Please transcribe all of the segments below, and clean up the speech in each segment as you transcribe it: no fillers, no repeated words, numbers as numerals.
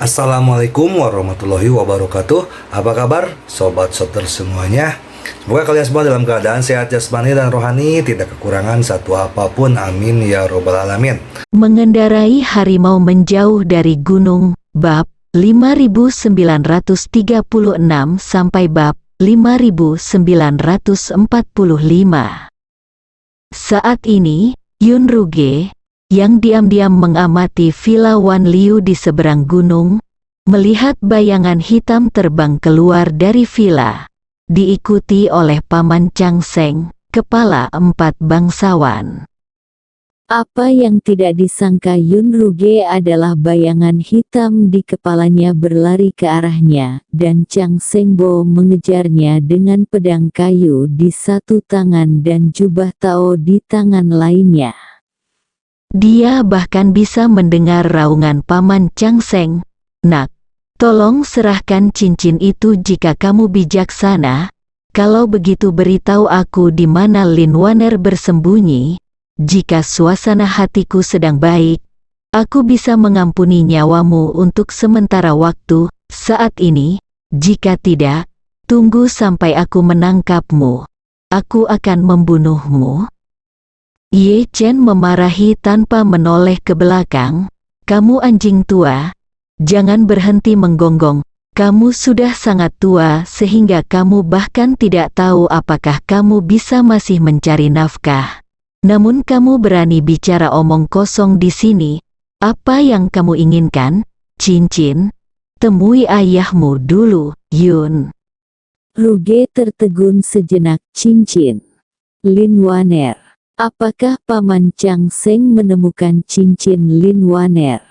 Assalamualaikum warahmatullahi wabarakatuh. Apa kabar sobat soter semuanya? Semoga kalian semua dalam keadaan sehat jasmani dan rohani, tidak kekurangan satu apapun, amin ya robbal alamin. Mengendarai harimau menjauh dari gunung, bab 5936 sampai bab 5945. Saat ini, Yun Ruge, yang diam-diam mengamati Villa Wan Liu di seberang gunung, melihat bayangan hitam terbang keluar dari villa, diikuti oleh Paman Chang Seng, kepala 4 bangsawan. Apa yang tidak disangka Yun Ruge adalah bayangan hitam di kepalanya berlari ke arahnya, dan Chang Sengbo mengejarnya dengan pedang kayu di satu tangan dan jubah Tao di tangan lainnya. Dia bahkan bisa mendengar raungan Paman Chang Seng, "Nak, tolong serahkan cincin itu jika kamu bijaksana. Kalau begitu beritahu aku di mana Lin Waner bersembunyi. Jika suasana hatiku sedang baik, aku bisa mengampuni nyawamu untuk sementara waktu saat ini. Jika tidak, tunggu sampai aku menangkapmu. Aku akan membunuhmu." Ye Chen memarahi tanpa menoleh ke belakang. "Kamu anjing tua, jangan berhenti menggonggong. Kamu sudah sangat tua sehingga kamu bahkan tidak tahu apakah kamu bisa masih mencari nafkah. Namun kamu berani bicara omong kosong di sini. Apa yang kamu inginkan? Cincin? Temui ayahmu dulu, Yun." Ruge tertegun sejenak. Cincin Lin Waner. Apakah Paman Chang Seng menemukan cincin Lin Waner?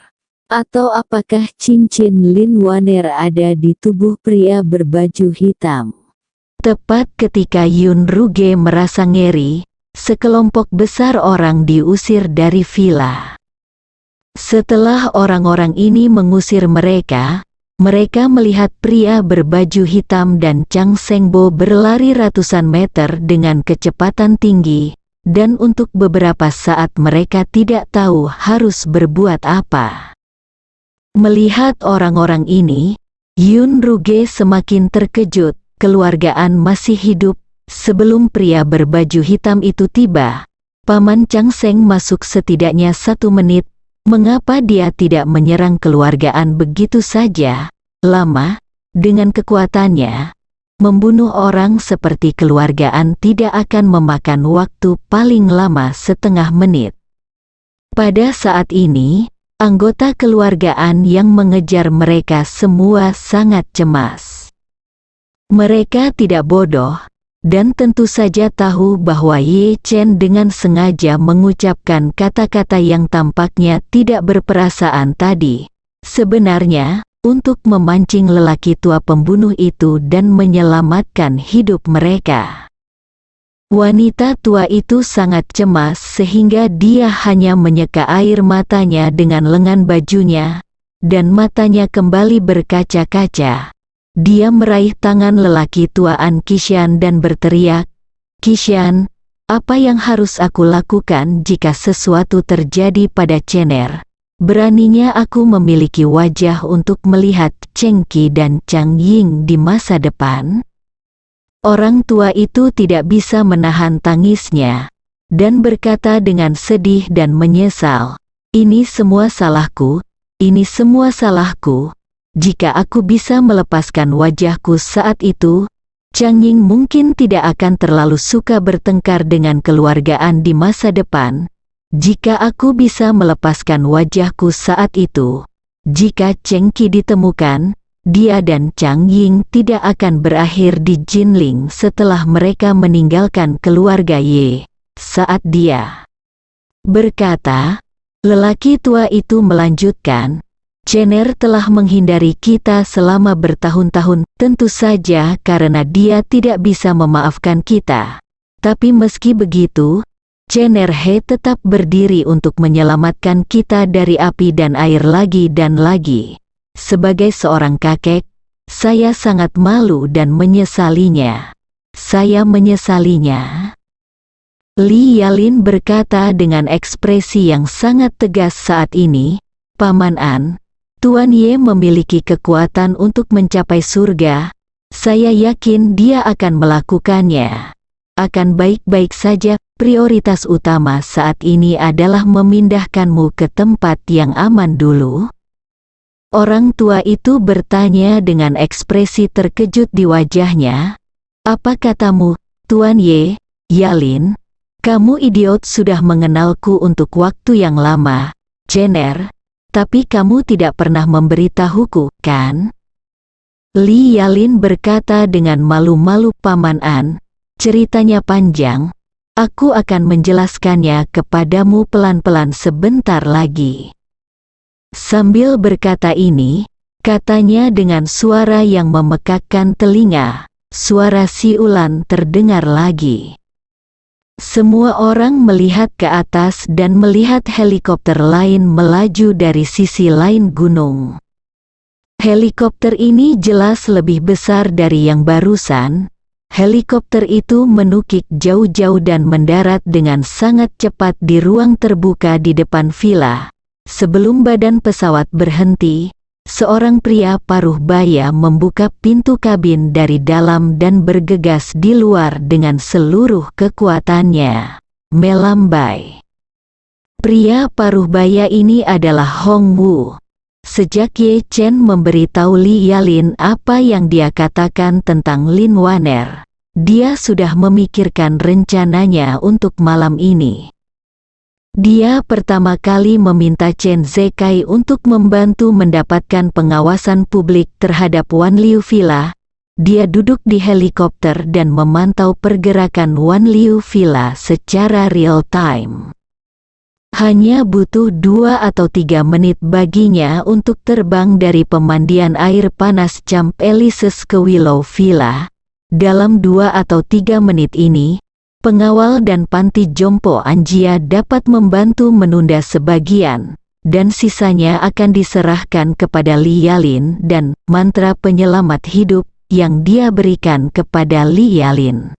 Atau apakah cincin Lin Waner ada di tubuh pria berbaju hitam? Tepat ketika Yun Ruge merasa ngeri, sekelompok besar orang diusir dari villa. Setelah orang-orang ini mengusir mereka, mereka melihat pria berbaju hitam dan Chang Sengbo berlari ratusan meter dengan kecepatan tinggi, dan untuk beberapa saat mereka tidak tahu harus berbuat apa. Melihat orang-orang ini, Yun Ruge semakin terkejut. Keluargaan masih hidup. Sebelum pria berbaju hitam itu tiba, Paman Chang Seng masuk setidaknya 1 menit. Mengapa dia tidak menyerang keluargaan begitu saja? Lama, dengan kekuatannya, membunuh orang seperti keluargaan tidak akan memakan waktu paling lama setengah menit. Pada saat ini, anggota keluargaan yang mengejar mereka semua sangat cemas. Mereka tidak bodoh, dan tentu saja tahu bahwa Ye Chen dengan sengaja mengucapkan kata-kata yang tampaknya tidak berperasaan tadi. Sebenarnya, untuk memancing lelaki tua pembunuh itu dan menyelamatkan hidup mereka. Wanita tua itu sangat cemas sehingga dia hanya menyeka air matanya dengan lengan bajunya, dan matanya kembali berkaca-kaca. Dia meraih tangan lelaki tua An Qishan dan berteriak, "Qishan, apa yang harus aku lakukan jika sesuatu terjadi pada Chener? Beraninya aku memiliki wajah untuk melihat Cheng Qi dan Chang Ying di masa depan?" Orang tua itu tidak bisa menahan tangisnya, dan berkata dengan sedih dan menyesal, "Ini semua salahku, ini semua salahku. Jika aku bisa melepaskan wajahku saat itu, Chang Ying mungkin tidak akan terlalu suka bertengkar dengan keluargaan di masa depan. Jika aku bisa melepaskan wajahku saat itu, jika Cheng Qi ditemukan, dia dan Chang Ying tidak akan berakhir di Jinling setelah mereka meninggalkan keluarga Ye." Saat dia berkata, lelaki tua itu melanjutkan, "Chener telah menghindari kita selama bertahun-tahun, tentu saja karena dia tidak bisa memaafkan kita. Tapi meski begitu, Chener He tetap berdiri untuk menyelamatkan kita dari api dan air lagi dan lagi. Sebagai seorang kakek, saya sangat malu dan menyesalinya. Saya menyesalinya." Li Yalin berkata dengan ekspresi yang sangat tegas saat ini, "Paman An, Tuan Ye memiliki kekuatan untuk mencapai surga. Saya yakin dia akan melakukannya. Akan baik-baik saja, prioritas utama saat ini adalah memindahkanmu ke tempat yang aman dulu. Orang tua itu bertanya dengan ekspresi terkejut di wajahnya. Apa katamu, Tuan Ye? Yalin, kamu idiot sudah mengenalku untuk waktu yang lama, Jenner. Tapi kamu tidak pernah memberitahuku, kan? Li Yalin berkata dengan malu-malu, Paman An, ceritanya panjang. Aku akan menjelaskannya kepadamu pelan-pelan sebentar lagi. Sambil berkata ini, katanya dengan suara yang memekakkan telinga, suara siulan terdengar lagi. Semua orang melihat ke atas dan melihat helikopter lain melaju dari sisi lain gunung. Helikopter ini jelas lebih besar dari yang barusan. Helikopter itu menukik jauh-jauh dan mendarat dengan sangat cepat di ruang terbuka di depan villa. Sebelum badan pesawat berhenti, seorang pria paruh baya membuka pintu kabin dari dalam dan bergegas di luar dengan seluruh kekuatannya, melambai. Pria paruh baya ini adalah Hong Wu. Sejak Ye Chen memberitahu Li Yalin apa yang dia katakan tentang Lin Waner, dia sudah memikirkan rencananya untuk malam ini. Dia pertama kali meminta Chen Zekai untuk membantu mendapatkan pengawasan publik terhadap Wan Liu Villa. Dia duduk di helikopter dan memantau pergerakan Wan Liu Villa secara real time. Hanya butuh 2 atau 3 menit baginya untuk terbang dari pemandian air panas Camp Elises ke Willow Villa. Dalam 2 atau 3 menit ini, pengawal dan panti jompo Anjia dapat membantu menunda sebagian, dan sisanya akan diserahkan kepada Li Yalin dan mantra penyelamat hidup yang dia berikan kepada Li Yalin.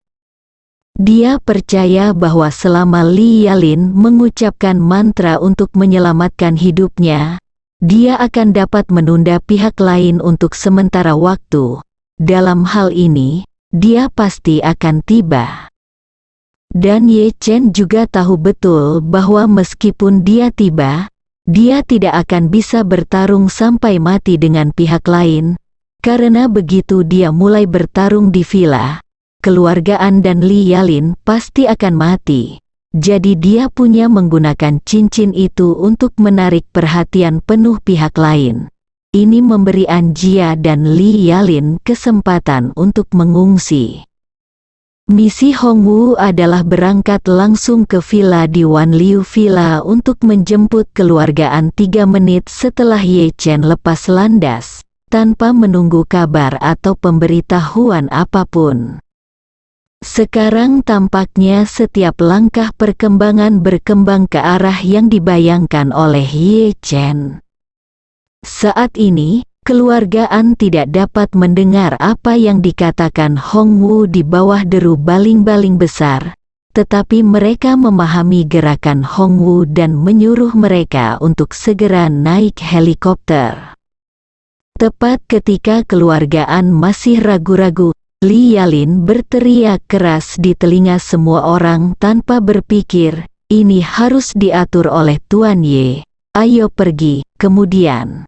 Dia percaya bahwa selama Li Yalin mengucapkan mantra untuk menyelamatkan hidupnya, dia akan dapat menunda pihak lain untuk sementara waktu. Dalam hal ini, dia pasti akan tiba. Dan Ye Chen juga tahu betul bahwa meskipun dia tiba, dia tidak akan bisa bertarung sampai mati dengan pihak lain, karena begitu dia mulai bertarung di villa, keluargaan dan Li Yalin pasti akan mati. Jadi dia punya menggunakan cincin itu untuk menarik perhatian penuh pihak lain. Ini memberi Anjia dan Li Yalin kesempatan untuk mengungsi. Misi Hong Wu adalah berangkat langsung ke villa di Wan Liu Villa untuk menjemput keluargaan 3 menit setelah Ye Chen lepas landas, tanpa menunggu kabar atau pemberitahuan apapun. Sekarang tampaknya setiap langkah perkembangan berkembang ke arah yang dibayangkan oleh Ye Chen. Saat ini, keluargaan tidak dapat mendengar apa yang dikatakan Hong Wu di bawah deru baling-baling besar, tetapi mereka memahami gerakan Hong Wu dan menyuruh mereka untuk segera naik helikopter. Tepat ketika keluargaan masih ragu-ragu, Li Yalin berteriak keras di telinga semua orang tanpa berpikir, ini harus diatur oleh Tuan Ye, ayo pergi. Kemudian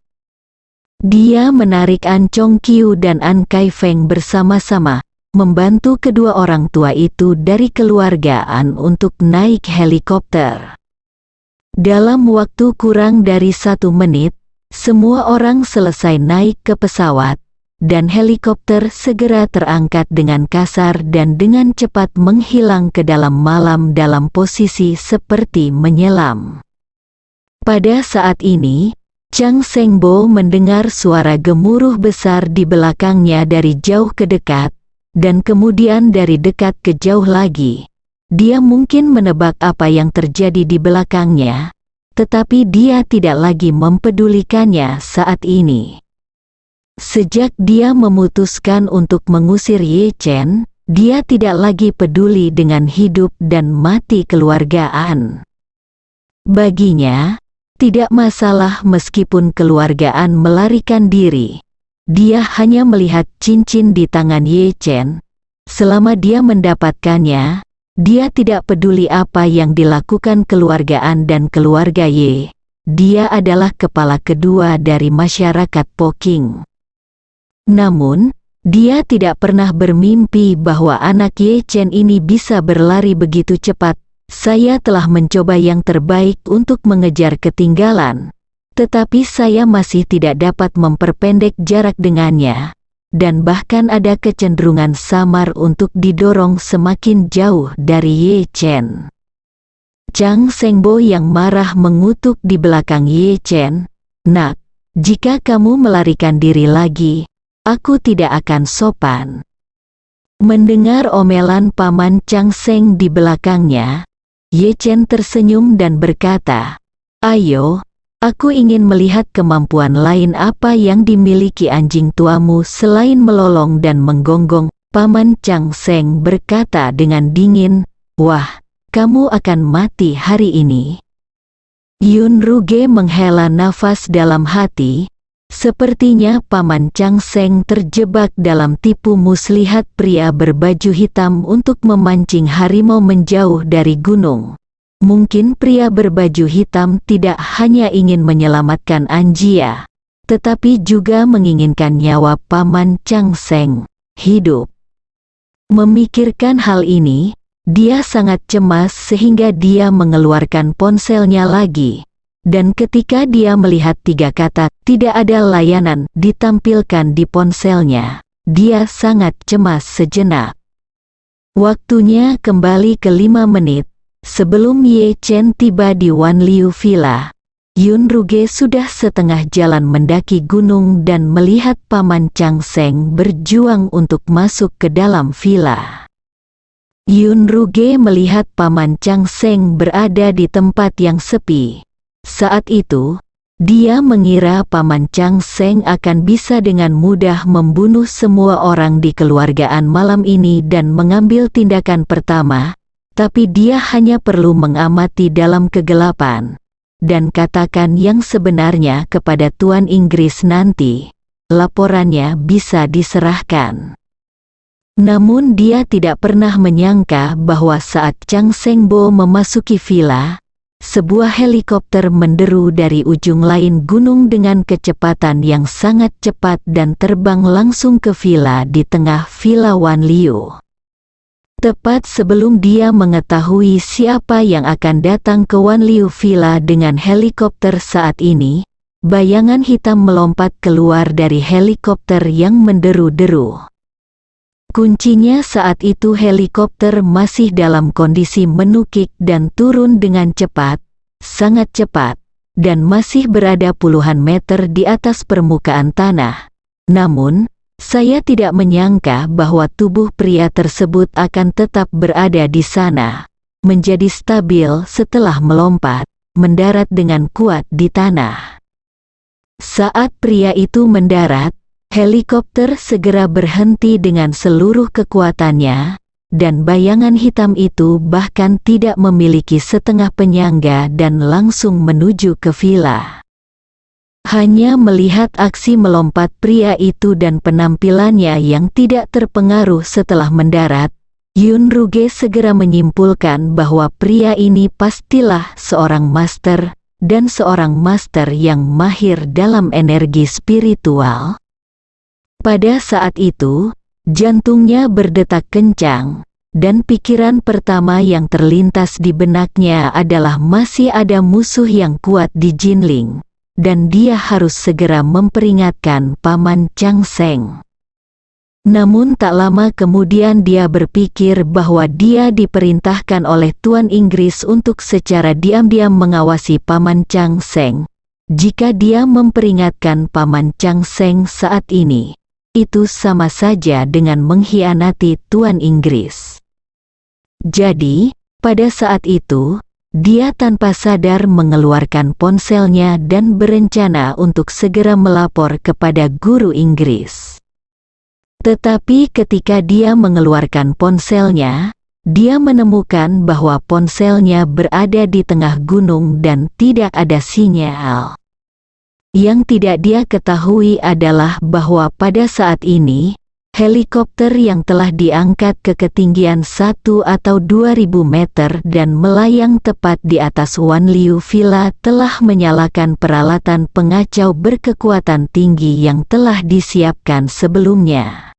dia menarik An Chong Kiu dan An Kai Feng bersama-sama, membantu kedua orang tua itu dari keluargaan untuk naik helikopter. Dalam waktu kurang dari 1 menit, semua orang selesai naik ke pesawat, dan helikopter segera terangkat dengan kasar dan dengan cepat menghilang ke dalam malam dalam posisi seperti menyelam. Pada saat ini, Chang Sengbo mendengar suara gemuruh besar di belakangnya dari jauh ke dekat, dan kemudian dari dekat ke jauh lagi. Dia mungkin menebak apa yang terjadi di belakangnya, tetapi dia tidak lagi mempedulikannya saat ini. Sejak dia memutuskan untuk mengusir Ye Chen, dia tidak lagi peduli dengan hidup dan mati keluargaan. Baginya, Tidak masalah meskipun keluargaan melarikan diri. Dia hanya melihat cincin di tangan Ye Chen. Selama dia mendapatkannya, dia tidak peduli apa yang dilakukan keluargaan dan keluarga Ye. Dia adalah kepala kedua dari masyarakat Poking. Namun, dia tidak pernah bermimpi bahwa anak Ye Chen ini bisa berlari begitu cepat. Saya telah mencoba yang terbaik untuk mengejar ketinggalan, tetapi saya masih tidak dapat memperpendek jarak dengannya, dan bahkan ada kecenderungan samar untuk didorong semakin jauh dari Ye Chen. Chang Sengbo yang marah mengutuk di belakang Ye Chen, "Nak, jika kamu melarikan diri lagi, aku tidak akan sopan." Mendengar omelan Paman Chang Seng di belakangnya, Ye Chen tersenyum dan berkata, "Ayo, aku ingin melihat kemampuan lain apa yang dimiliki anjing tuamu selain melolong dan menggonggong." Paman Chang Seng berkata dengan dingin, "Wah, kamu akan mati hari ini." Yun Ruge menghela nafas dalam hati. Sepertinya Paman Chang Seng terjebak dalam tipu muslihat pria berbaju hitam untuk memancing harimau menjauh dari gunung. Mungkin pria berbaju hitam tidak hanya ingin menyelamatkan Anjia, tetapi juga menginginkan nyawa Paman Chang Seng hidup. Memikirkan hal ini, dia sangat cemas sehingga dia mengeluarkan ponselnya lagi. Dan ketika dia melihat 3 kata "tidak ada layanan" ditampilkan di ponselnya, dia sangat cemas sejenak. Waktunya kembali ke 5 menit. Sebelum Ye Chen tiba di Wan Liu Villa, Yun Ruge sudah setengah jalan mendaki gunung dan melihat Paman Chang Seng berjuang untuk masuk ke dalam villa. Yun Ruge melihat Paman Chang Seng berada di tempat yang sepi. Saat itu, dia mengira Paman Chang Seng akan bisa dengan mudah membunuh semua orang di keluargaan malam ini dan mengambil tindakan pertama, tapi dia hanya perlu mengamati dalam kegelapan dan katakan yang sebenarnya kepada Tuan Inggris nanti. Laporannya bisa diserahkan. Namun dia tidak pernah menyangka bahwa saat Chang Sengbo memasuki villa, sebuah helikopter menderu dari ujung lain gunung dengan kecepatan yang sangat cepat dan terbang langsung ke villa di tengah villa Wan Liu. Tepat sebelum dia mengetahui siapa yang akan datang ke Wan Liu Villa dengan helikopter saat ini, bayangan hitam melompat keluar dari helikopter yang menderu-deru. Kuncinya saat itu helikopter masih dalam kondisi menukik dan turun dengan cepat, sangat cepat, dan masih berada puluhan meter di atas permukaan tanah. Namun, saya tidak menyangka bahwa tubuh pria tersebut akan tetap berada di sana, menjadi stabil setelah melompat, mendarat dengan kuat di tanah. Saat pria itu mendarat, helikopter segera berhenti dengan seluruh kekuatannya, dan bayangan hitam itu bahkan tidak memiliki setengah penyangga dan langsung menuju ke villa. Hanya melihat aksi melompat pria itu dan penampilannya yang tidak terpengaruh setelah mendarat, Yun Ruge segera menyimpulkan bahwa pria ini pastilah seorang master, dan seorang master yang mahir dalam energi spiritual. Pada saat itu, jantungnya berdetak kencang, dan pikiran pertama yang terlintas di benaknya adalah masih ada musuh yang kuat di Jinling, dan dia harus segera memperingatkan Paman Chang Seng. Namun tak lama kemudian dia berpikir bahwa dia diperintahkan oleh Tuan Inggris untuk secara diam-diam mengawasi Paman Chang Seng. Jika dia memperingatkan Paman Chang Seng saat ini, itu sama saja dengan mengkhianati Tuan Inggris. Jadi, pada saat itu, dia tanpa sadar mengeluarkan ponselnya dan berencana untuk segera melapor kepada guru Inggris. Tetapi ketika dia mengeluarkan ponselnya, dia menemukan bahwa ponselnya berada di tengah gunung dan tidak ada sinyal. Yang tidak dia ketahui adalah bahwa pada saat ini, helikopter yang telah diangkat ke ketinggian 1 atau 2000 meter dan melayang tepat di atas Wanliu Villa telah menyalakan peralatan pengacau berkekuatan tinggi yang telah disiapkan sebelumnya.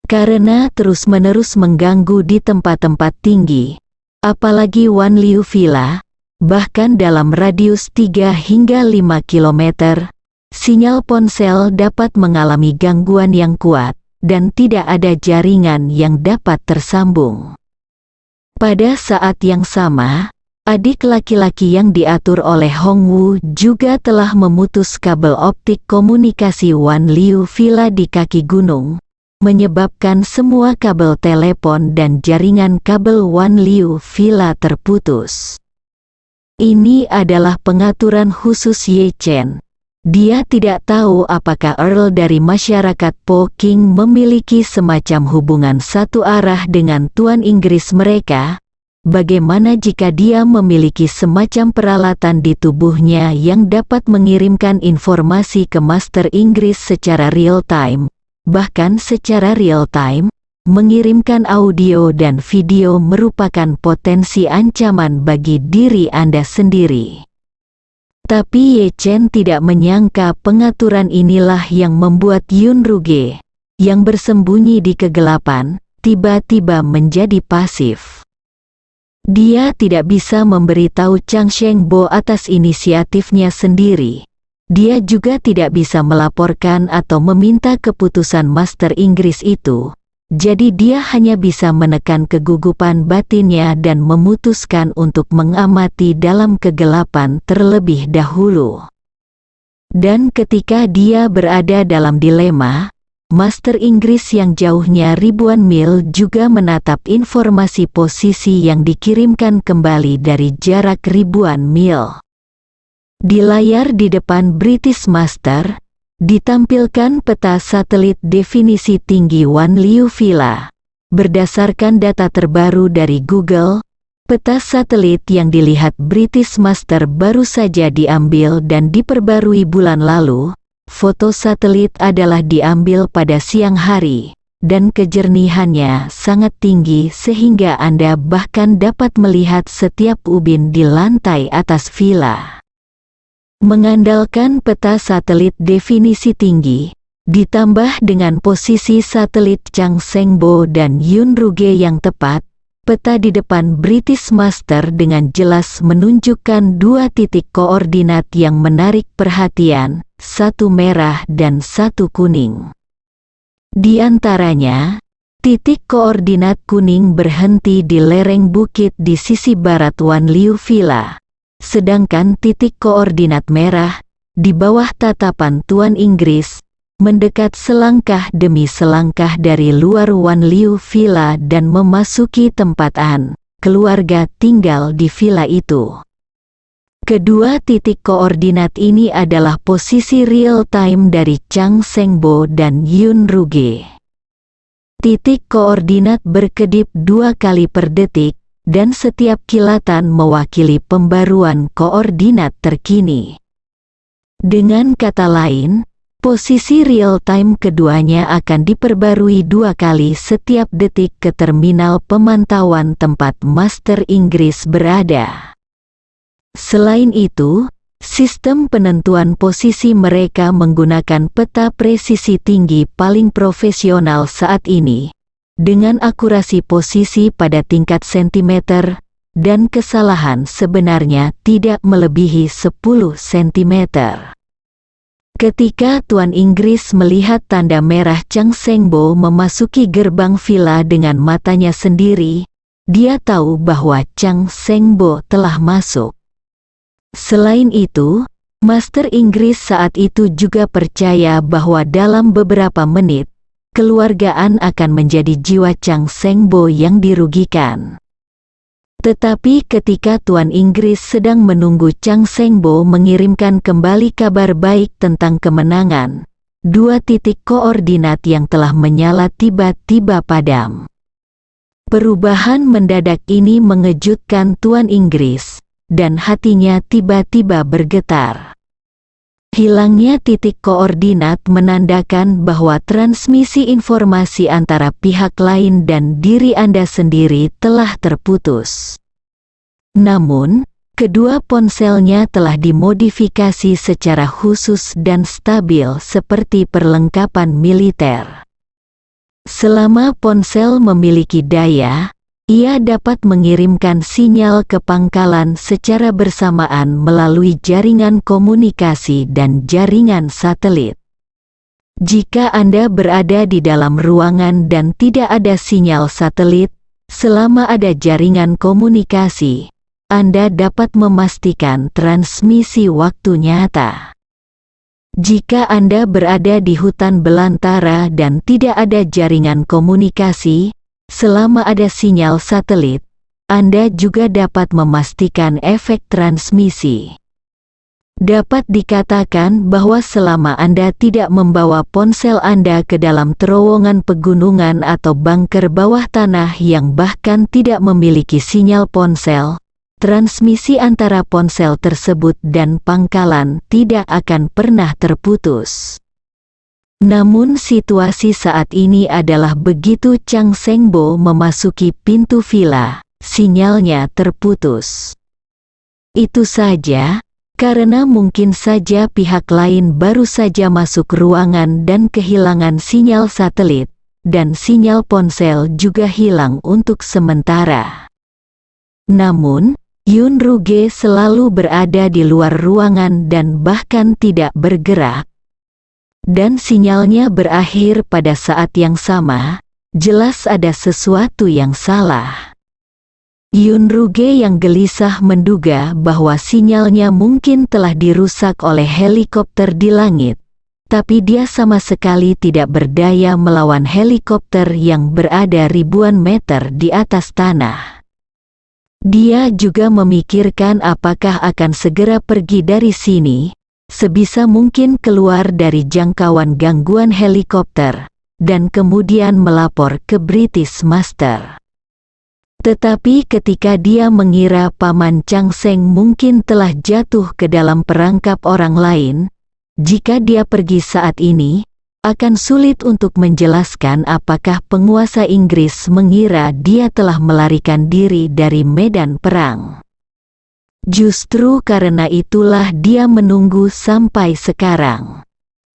Karena terus-menerus mengganggu di tempat-tempat tinggi, apalagi Wanliu Villa, bahkan dalam radius 3 hingga 5 km, sinyal ponsel dapat mengalami gangguan yang kuat, dan tidak ada jaringan yang dapat tersambung. Pada saat yang sama, adik laki-laki yang diatur oleh Hongwu juga telah memutus kabel optik komunikasi Wanliu Villa di kaki gunung, menyebabkan semua kabel telepon dan jaringan kabel Wanliu Villa terputus. Ini adalah pengaturan khusus Ye Chen. Dia tidak tahu apakah Earl dari masyarakat Po King memiliki semacam hubungan satu arah dengan Tuan Inggris mereka. Bagaimana jika dia memiliki semacam peralatan di tubuhnya yang dapat mengirimkan informasi ke Master Inggris secara real-time, bahkan secara real-time, mengirimkan audio dan video merupakan potensi ancaman bagi diri Anda sendiri. Tapi Ye Chen tidak menyangka pengaturan inilah yang membuat Yun Ruge, yang bersembunyi di kegelapan, tiba-tiba menjadi pasif. Dia tidak bisa memberitahu Chang Shengbo atas inisiatifnya sendiri. Dia juga tidak bisa melaporkan atau meminta keputusan Master Inggris itu. Jadi dia hanya bisa menekan kegugupan batinnya dan memutuskan untuk mengamati dalam kegelapan terlebih dahulu. Dan ketika dia berada dalam dilema, Master Inggris yang jauhnya ribuan mil juga menatap informasi posisi yang dikirimkan kembali dari jarak ribuan mil. Di layar di depan British Master, ditampilkan peta satelit definisi tinggi Wanliu Villa. Berdasarkan data terbaru dari Google, peta satelit yang dilihat British Master baru saja diambil dan diperbarui bulan lalu. Foto satelit adalah diambil pada siang hari, dan kejernihannya sangat tinggi sehingga Anda bahkan dapat melihat setiap ubin di lantai atas villa. Mengandalkan peta satelit definisi tinggi, ditambah dengan posisi satelit Chang Shengbo dan Yun Ruge yang tepat, peta di depan British Master dengan jelas menunjukkan dua titik koordinat yang menarik perhatian, satu merah dan satu kuning. Di antaranya, titik koordinat kuning berhenti di lereng bukit di sisi barat Wanliu Villa. Sedangkan titik koordinat merah, di bawah tatapan Tuan Inggris, mendekat selangkah demi selangkah dari luar Wanliu Villa dan memasuki tempat keluarga tinggal di villa itu. Kedua titik koordinat ini adalah posisi real-time dari Chang Shengbo dan Yun Ruge. Titik koordinat berkedip 2 kali per detik, dan setiap kilatan mewakili pembaruan koordinat terkini. Dengan kata lain, posisi real-time keduanya akan diperbarui 2 kali setiap detik ke terminal pemantauan tempat Master Inggris berada. Selain itu, sistem penentuan posisi mereka menggunakan peta presisi tinggi paling profesional saat ini, dengan akurasi posisi pada tingkat sentimeter, dan kesalahan sebenarnya tidak melebihi 10 sentimeter. Ketika Tuan Inggris melihat tanda merah Chang Shengbo memasuki gerbang villa dengan matanya sendiri, dia tahu bahwa Chang Shengbo telah masuk. Selain itu, Master Inggris saat itu juga percaya bahwa dalam beberapa menit, keluargaan akan menjadi jiwa Chang Shengbo yang dirugikan. Tetapi ketika Tuan Inggris sedang menunggu Chang Shengbo mengirimkan kembali kabar baik tentang kemenangan, 2 titik koordinat yang telah menyala tiba-tiba padam. Perubahan mendadak ini mengejutkan Tuan Inggris, dan hatinya tiba-tiba bergetar. Hilangnya titik koordinat menandakan bahwa transmisi informasi antara pihak lain dan diri Anda sendiri telah terputus. Namun, kedua ponselnya telah dimodifikasi secara khusus dan stabil seperti perlengkapan militer. Selama ponsel memiliki daya, ia dapat mengirimkan sinyal ke pangkalan secara bersamaan melalui jaringan komunikasi dan jaringan satelit. Jika Anda berada di dalam ruangan dan tidak ada sinyal satelit, selama ada jaringan komunikasi, Anda dapat memastikan transmisi waktu nyata. Jika Anda berada di hutan belantara dan tidak ada jaringan komunikasi, selama ada sinyal satelit, Anda juga dapat memastikan efek transmisi. Dapat dikatakan bahwa selama Anda tidak membawa ponsel Anda ke dalam terowongan pegunungan atau bunker bawah tanah yang bahkan tidak memiliki sinyal ponsel, transmisi antara ponsel tersebut dan pangkalan tidak akan pernah terputus. Namun situasi saat ini adalah begitu Chang Sengbo memasuki pintu villa, sinyalnya terputus. Itu saja, karena mungkin saja pihak lain baru saja masuk ruangan dan kehilangan sinyal satelit, dan sinyal ponsel juga hilang untuk sementara. Namun, Yun Ruge selalu berada di luar ruangan dan bahkan tidak bergerak. Dan sinyalnya berakhir pada saat yang sama, jelas ada sesuatu yang salah. Yun Ruge yang gelisah menduga bahwa sinyalnya mungkin telah dirusak oleh helikopter di langit, tapi dia sama sekali tidak berdaya melawan helikopter yang berada ribuan meter di atas tanah. Dia juga memikirkan apakah akan segera pergi dari sini, sebisa mungkin keluar dari jangkauan gangguan helikopter, dan kemudian melapor ke British Master. Tetapi ketika dia mengira Paman Chang Seng mungkin telah jatuh ke dalam perangkap orang lain, jika dia pergi saat ini, akan sulit untuk menjelaskan apakah penguasa Inggris mengira dia telah melarikan diri dari medan perang. Justru karena itulah dia menunggu sampai sekarang.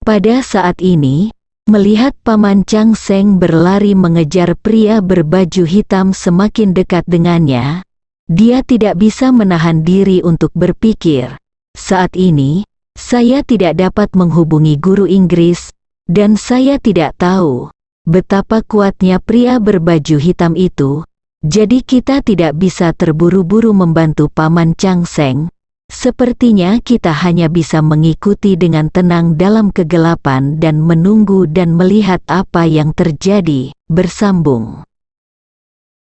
Pada saat ini, melihat Paman Chang Seng berlari mengejar pria berbaju hitam semakin dekat dengannya, dia tidak bisa menahan diri untuk berpikir, saat ini, saya tidak dapat menghubungi guru Inggris, dan saya tidak tahu betapa kuatnya pria berbaju hitam itu. Jadi kita tidak bisa terburu-buru membantu Paman Chang Seng. Sepertinya kita hanya bisa mengikuti dengan tenang dalam kegelapan dan menunggu dan melihat apa yang terjadi, bersambung.